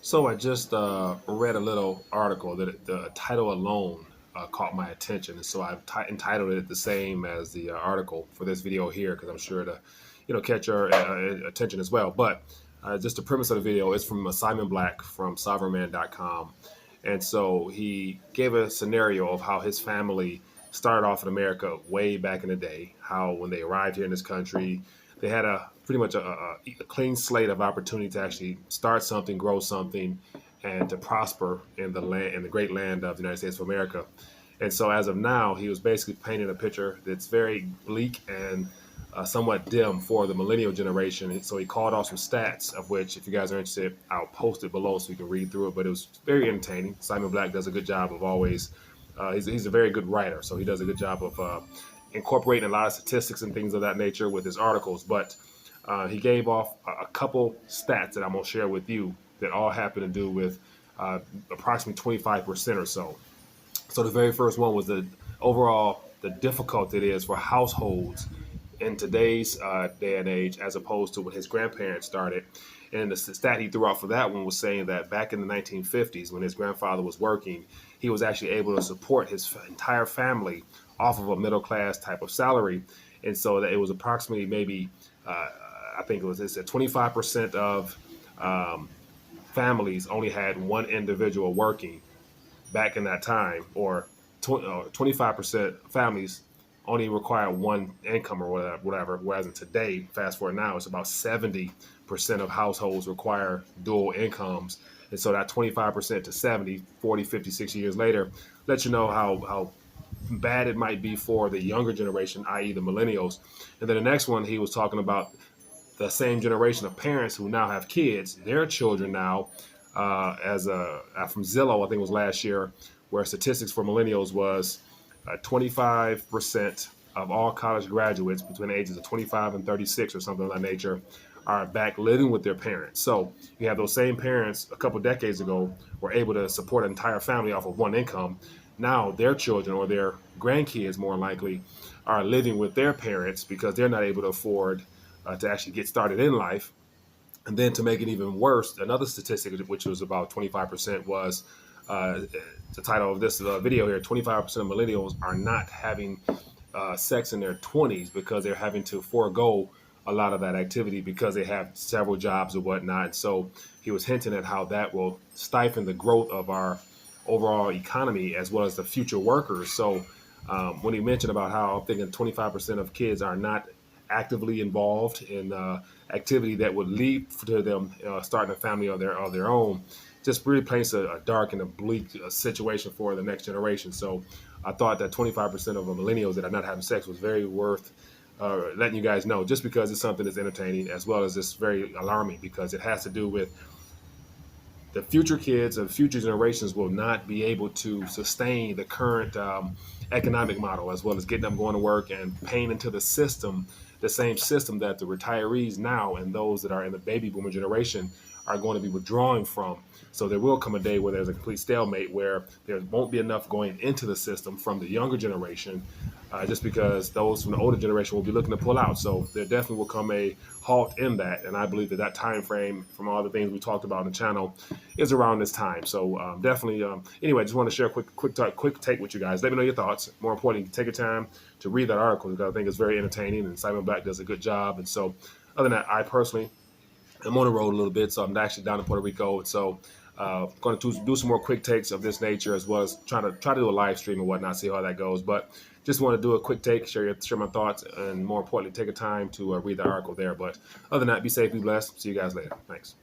So I just read a little article that the title alone caught my attention, and so I've entitled it the same as the article for this video here because I'm sure to, catch your attention as well. But just the premise of the video is from Simon Black from sovereignman.com, and so he gave a scenario of how his family started off in America way back in the day. How when they arrived here in this country, they had a pretty much a clean slate of opportunity to actually start something, grow something, and to prosper in the land, in the great land of the United States of America. And so, as of now, he was basically painting a picture that's very bleak and somewhat dim for the millennial generation. And so he called off some stats, of which, if you guys are interested, I'll post it below so you can read through it. But it was very entertaining. Simon Black does a good job of always. He's a very good writer, so he does a good job of incorporating a lot of statistics and things of that nature with his articles. But he gave off a couple stats that I'm going to share with you that all happen to do with approximately 25% or so. So the very first one was the difficult it is for households in today's day and age as opposed to when his grandparents started. And the stat he threw out for that one was saying that back in the 1950s, when his grandfather was working, he was actually able to support his entire family off of a middle class type of salary. And so that it was approximately maybe, I think it said 25% of families only had one individual working back in that time, or 25% families only require one income or whatever. Whereas in today, fast forward now, it's about 70% of households require dual incomes. And so that 25% to 70, 40, 50, 60 years later, lets you know how bad it might be for the younger generation, i.e. the millennials. And then the next one, he was talking about the same generation of parents who now have kids, their children now, from Zillow, I think it was last year, where statistics for millennials was 25% of all college graduates between the ages of 25 and 36 or something of that nature are back living with their parents. So you have those same parents a couple decades ago were able to support an entire family off of one income. Now their children or their grandkids more likely are living with their parents because they're not able to afford to actually get started in life. And then to make it even worse, another statistic, which was about 25%, was the title of this video here: 25% of millennials are not having sex in their 20s because they're having to forego a lot of that activity because they have several jobs or whatnot. So he was hinting at how that will stifle the growth of our overall economy as well as the future workers. So when he mentioned about how I'm thinking 25% of kids are not actively involved in activity that would lead to them starting a family of their own, just really paints a dark and a bleak situation for the next generation. So I thought that 25% of the millennials that are not having sex was very worth letting you guys know, just because it's something that's entertaining as well as it's very alarming because it has to do with the future kids and future generations will not be able to sustain the current economic model as well as getting them going to work and paying into the system, the same system that the retirees now and those that are in the baby boomer generation are going to be withdrawing from. So there will come a day where there's a complete stalemate where there won't be enough going into the system from the younger generation, just because those from the older generation will be looking to pull out. So there definitely will come a halt in that. And I believe that time frame from all the things we talked about on the channel is around this time. So definitely, anyway, just want to share a quick take with you guys. Let me know your thoughts. More importantly, take your time to read that article because I think it's very entertaining and Simon Black does a good job. And so other than that, I personally am on the road a little bit, so I'm actually down in Puerto Rico. And so going to do some more quick takes of this nature as well as try to do a live stream and whatnot, see how that goes. But just want to do a quick take, share my thoughts, and more importantly, take a time to read the article there. But other than that, be safe, be blessed. See you guys later. Thanks.